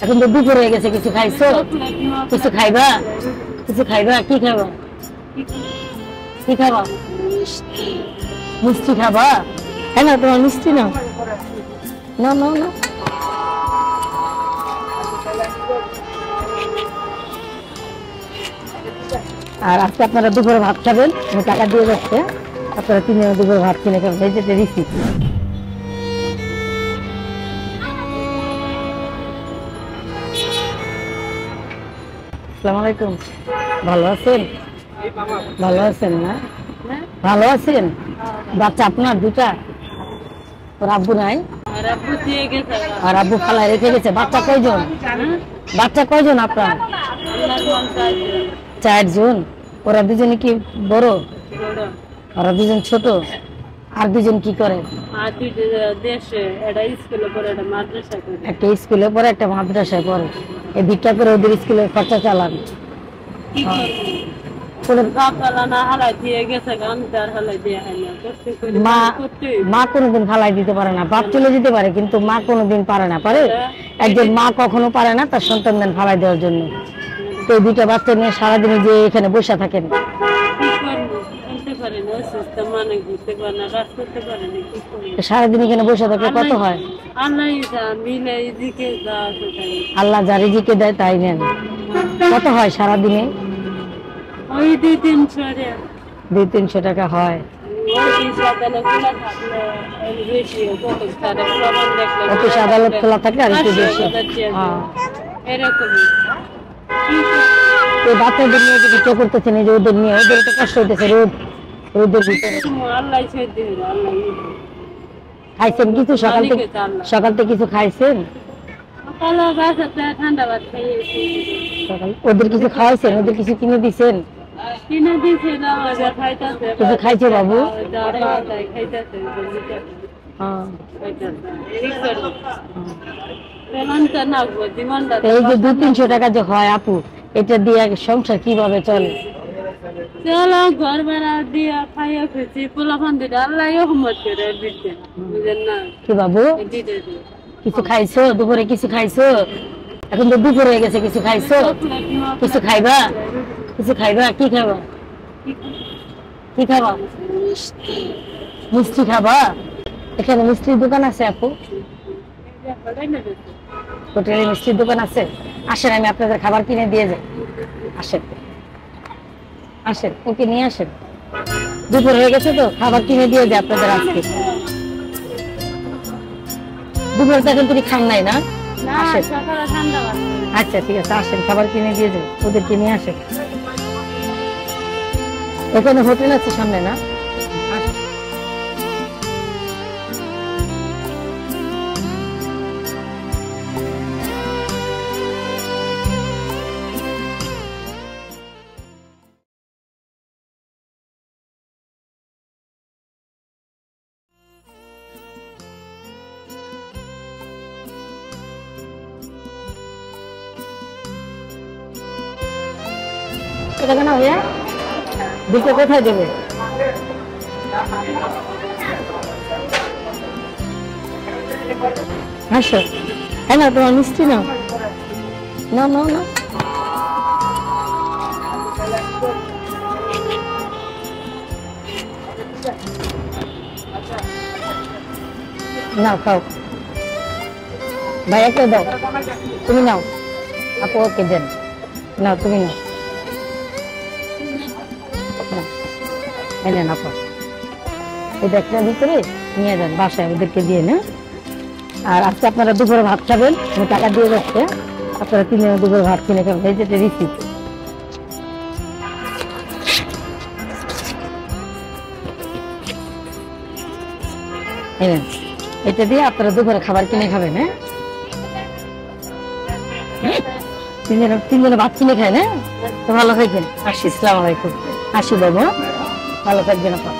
এখন তো দুপুর হয়ে গেছে, কিছু খাইছো? কিছু খাইবা? কিছু খাইবা? কি খাবা? কি খাবা? মিষ্টি খাবা? হ্যাঁ না, তোমার মিষ্টি নাও। না না না, আর আজকে আপনারা দুপুরে ভাত খাবেন, আমি টাকা দিয়ে যাচ্ছে, আপনারা 3 জনে দুপুরে ভাত কিনে খাবেন। এই যে রিসিপ্ট। আসসালামু আলাইকুম, ভালো আছেন? ভালো আছেন না? ভালো আছেন? বাচ্চা আপনার দুটা? ওর আব্বু নাই? আর আব্বু ফালায় রেখে গেছে। বাচ্চা কয়জন? বাচ্চা কয়জন আপনার? 4 জন। ওরা দুজনে কি বড়? ওরা দুজন ছোট? আর দুজন কি করে? একটা স্কুলে পড়ে, একটা মাদ্রাসায় পড়ে। এই ভিক্ষা করে ওদের স্কুলের খরচা চালান। মা কোনোদিন ফালাই দিতে পারে না, বাপ চলে যেতে পারে, কিন্তু মা কোনোদিন পারে না। পারে? একজন মা কখনো পারে না তার সন্তানদের ফালাই দেওয়ার জন্য। তো 2টা বাচ্চা নিয়ে সারাদিন যে এখানে বসে থাকেন। সারাদিন এখানে বসে থাকলে কত হয়? আল্লাহ যা রিজিকে দেয় তাই নেন। কত হয় সারাদিনে? 200-300 টাকা হয়। অফিস আদালত খোলা থাকলে আর একটু বেশি। বাচ্চাদের নিয়ে যে ভিক্ষা করতেছেন, এই যে ওদের নিয়ে, ওদের তো কষ্ট হইতেছে রোদের ভিতরে। খাইছেন কিছু সকাল থেকে কিছু খাইছেন? ওদের কিছু খাওয়াইছেন? ওদের কিছু কিনে দিচ্ছেন? কিছু খাইছে বাবু? এই যে 200-300 টাকা যে হয় আপু, এটা দিয়ে সংসার কিভাবে চলে? ঘর ভাড়া দিয়া খাইয়া খেয়েছি, পোলাপান দিটা আল্লাহ কি বাবু, কিছু খাইছো? দুপুরে কিছু খাইছো? এখন তো দুপুর হয়ে গেছে, কিছু খাইছো? কিছু খাইবা? কিছু খাইবা? কি খাবা? কি খাবা? মিষ্টি খাবা? এখানে মিষ্টির দোকান আছে আপু? হোটেলে মিষ্টির দোকান আছে? আসেন, আমি আপনাদের খাবার কিনে দিয়ে যাই। আসেন আসেন, ওকে নিয়ে আসেন। দুপুর হয়ে গেছে তো, খাবার কিনে দিয়ে যাই আপনাদের আজকে। দুপুরে তো এখন তুমি খান নাই না? আসেন। আচ্ছা ঠিক আছে, আসেন, খাবার কিনে দিয়ে যাই, ওদেরকে নিয়ে আসেন। এখানে হোটেল আছে সামনে না? এটা কেন ভাইয়া? দিকে কোথায় দেবে? আসো। হ্যাঁ না, তোমার মিষ্টি নাও। না না না, নাও খাও। ভাইয়াকে দাও, তুমি নাও। আপু ওকে দেন, নাও তুমি নাও। নেন আপা, এই ব্যাগটার ভিতরে নিয়ে যান বাসায়, ওদেরকে দিয়ে না। আর আজকে আপনারা দুপুরে ভাত খাবেন, আমি টাকা দিয়ে যাচ্ছে, আপনারা 3 জনে দুপুরে ভাত কিনে খাবেন। এই যে রিসিপ্ট। এটা দিয়ে আপনারা দুপুরে খাবার কিনে খাবেন। হ্যাঁ, 3 জনে ভাত কিনে খায় না? তো ভালো থাকবেন। আসি, আসসালামু আলাইকুম। আসি বাবু, ভালো থাকবেন আপা।